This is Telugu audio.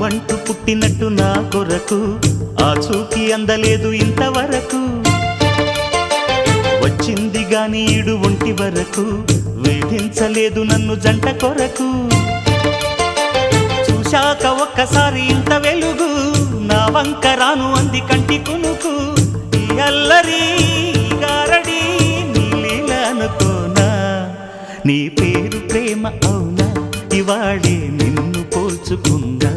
నువ్వంటూ పుట్టినట్టు నా కొరకు ఆ చూకి అందలేదు ఇంతవరకు వచ్చింది గాని ఈడు ఒంటి వరకు వేధించలేదు నన్ను జంట కొరకు చూశాక ఒక్కసారి ఇంత వెలుగు నా వంక రాను అంది కంటి కునుకు ఈ అల్లరి గారడి నీ లీల అనుకోనా నీ పేరు ప్రేమ అవునా ఇవాళే నిన్ను పోల్చుకుందా